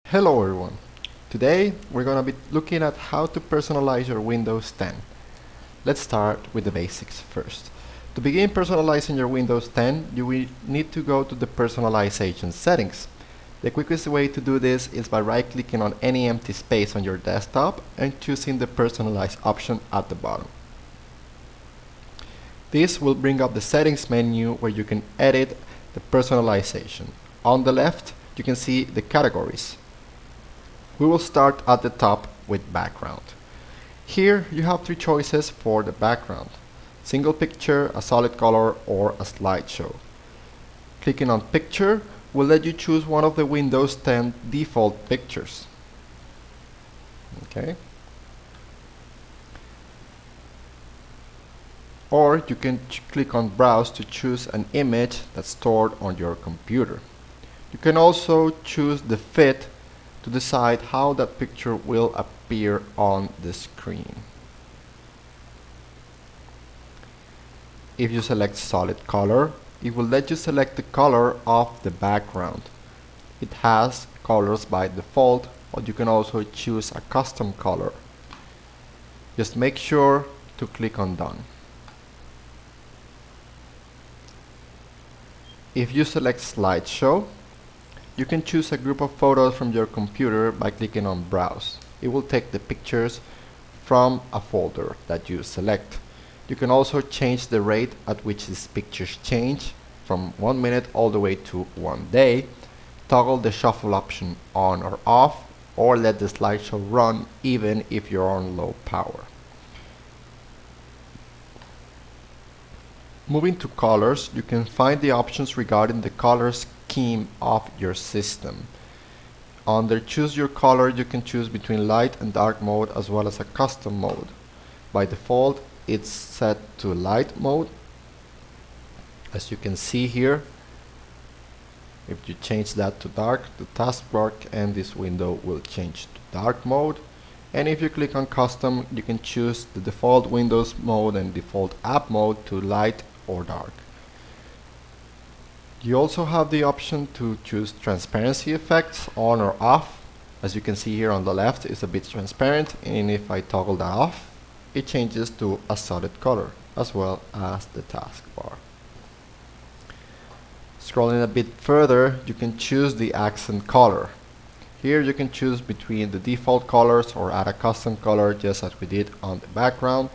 Hello everyone. Today we're going to be looking at how to personalize your Windows 10. Let's start with the basics first. To begin personalizing your Windows 10, you will need to go to the personalization settings. The quickest way to do this is by right-clicking on any empty space on your desktop and choosing the personalize option at the bottom. This will bring up the settings menu where you can edit the personalization. On the left, you can see the categories. We will start at the top with background. Here you have three choices for the background: single picture, a solid color, or a slideshow. Clicking on picture will let you choose one of the Windows 10 default pictures. Okay. Or you can click on browse to choose an image that's stored on your computer. You can also choose the fit to decide how that picture will appear on the screen. If you select solid color, it will let you select the color of the background. It has colors by default, but you can also choose a custom color. Just make sure to click on done. If you select slideshow, you can choose a group of photos from your computer by clicking on browse. It will take the pictures from a folder that you select. You can also change the rate at which these pictures change from 1 minute all the way to 1 day, toggle the shuffle option on or off, or let the slideshow run even if you're on low power. Moving to colors, you can find the options regarding the color scheme of your system. Under choose your color, you can choose between light and dark mode as well as a custom mode. By default, it's set to light mode. As you can see here, if you change that to dark, the taskbar and this window will change to dark mode. And if you click on custom, you can choose the default Windows mode and default app mode to light or dark. You also have the option to choose transparency effects on or off. As you can see here on the left, it's a bit transparent, and if I toggle that off, it changes to a solid color as well as the taskbar. Scrolling a bit further, you can choose the accent color. Here you can choose between the default colors or add a custom color, just as we did on the background,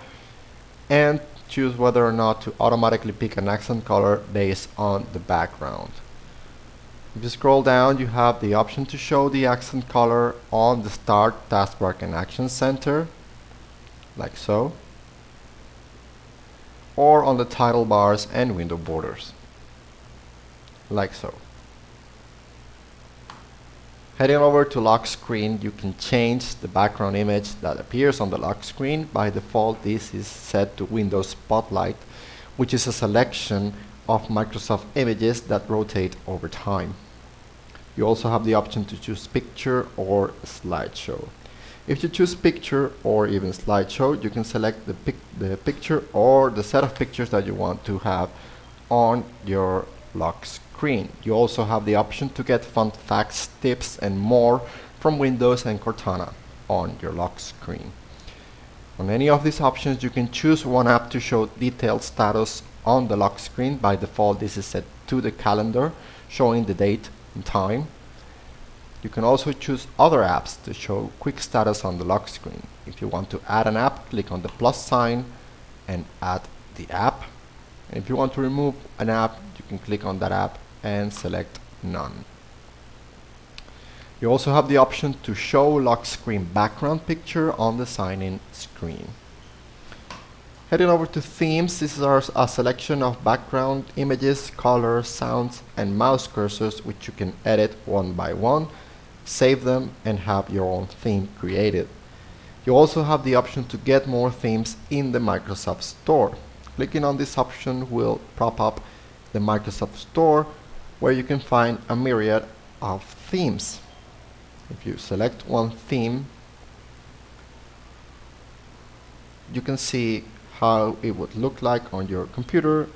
and choose whether or not to automatically pick an accent color based on the background. If you scroll down, you have the option to show the accent color on the Start, Taskbar and Action Center, like so, or on the title bars and window borders, like so. Heading over to lock screen, you can change the background image that appears on the lock screen. By default, this is set to Windows Spotlight, which is a selection of Microsoft images that rotate over time. You also have the option to choose picture or slideshow. If you choose picture or even slideshow, you can select the picture or the set of pictures that you want to have on your lock screen. You also have the option to get fun facts, tips, and more from Windows and Cortana on your lock screen. On any of these options, you can choose one app to show detailed status on the lock screen. By default, this is set to the calendar, showing the date and time. You can also choose other apps to show quick status on the lock screen. If you want to add an app, click on the plus sign and add the app. And if you want to remove an app, you can click on that app and select none. You also have the option to show lock screen background picture on the sign-in screen. Heading over to themes, this is a selection of background images, colors, sounds, and mouse cursors which you can edit one by one, save them, and have your own theme created. You also have the option to get more themes in the Microsoft Store. Clicking on this option will prop up the Microsoft Store, where you can find a myriad of themes. If you select one theme, you can see how it would look like on your computer,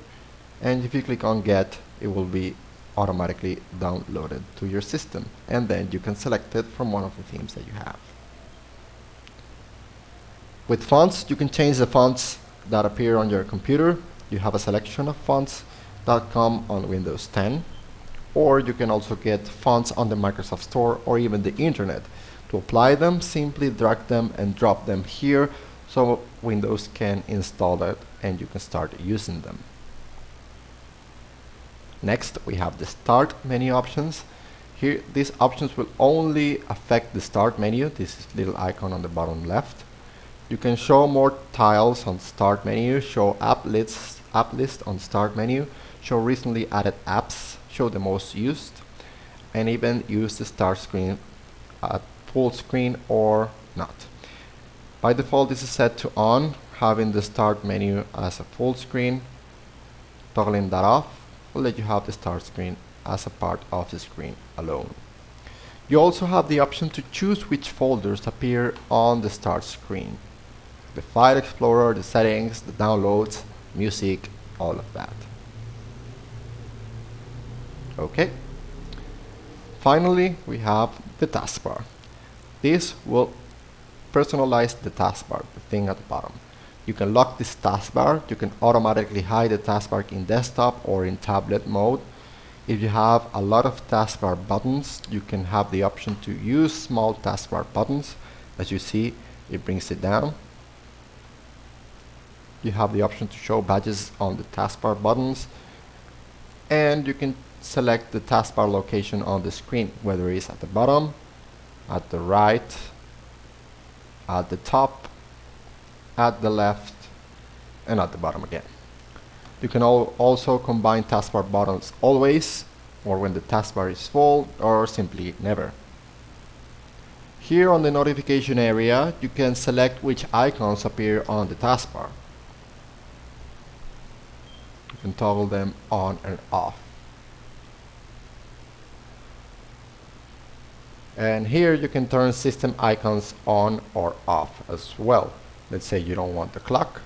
and if you click on Get, it will be automatically downloaded to your system, and then you can select it from one of the themes that you have. With fonts, you can change the fonts that appear on your computer. You have a selection of fonts that come on Windows 10, or you can also get fonts on the Microsoft Store or even the internet. To apply them, simply drag them and drop them here so Windows can install it and you can start using them. Next, we have the Start menu options. Here, these options will only affect the Start menu. This is little icon on the bottom left. You can show more tiles on Start menu, show app list on Start menu, show recently added apps, show the most used, and even use the Start screen at full screen or not. By default, this is set to on, having the Start menu as a full screen. Toggling that off will let you have the Start screen as a part of the screen alone. You also have the option to choose which folders appear on the Start screen. The File Explorer, the settings, the downloads, music, all of that. Okay. Finally, we have the taskbar. This will personalize the taskbar, the thing at the bottom. You can lock this taskbar. You can automatically hide the taskbar in desktop or in tablet mode. If you have a lot of taskbar buttons, you can have the option to use small taskbar buttons. As you see, it brings it down. You have the option to show badges on the taskbar buttons, and you can select the taskbar location on the screen, whether it's at the bottom, at the right, at the top, at the left, and at the bottom again. You can also combine taskbar buttons always, or when the taskbar is full, or simply never. Here on the notification area, you can select which icons appear on the taskbar. You can toggle them on and off. And here you can turn system icons on or off as well. Let's say you don't want the clock,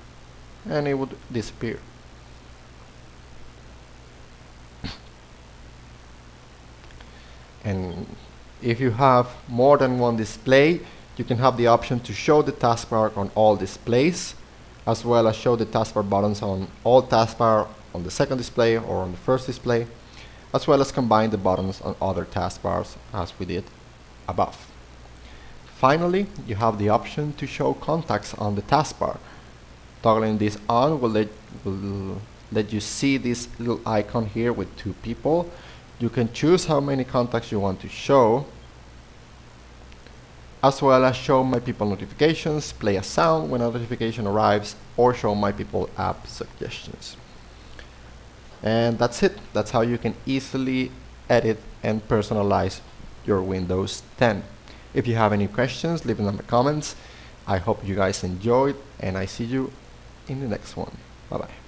and it would disappear. And if you have more than one display, you can have the option to show the taskbar on all displays, as well as show the taskbar buttons on all taskbar on the second display or on the first display, as well as combine the buttons on other taskbars as we did above. Finally, you have the option to show contacts on the taskbar. Toggling this on will let you see this little icon here with two people. You can choose how many contacts you want to show, as well as show my people notifications, play a sound when a notification arrives, or show my people app suggestions. And that's it. That's how you can easily edit and personalize your Windows 10. If you have any questions, leave them in the comments. I hope you guys enjoyed, and I see you in the next one. Bye bye.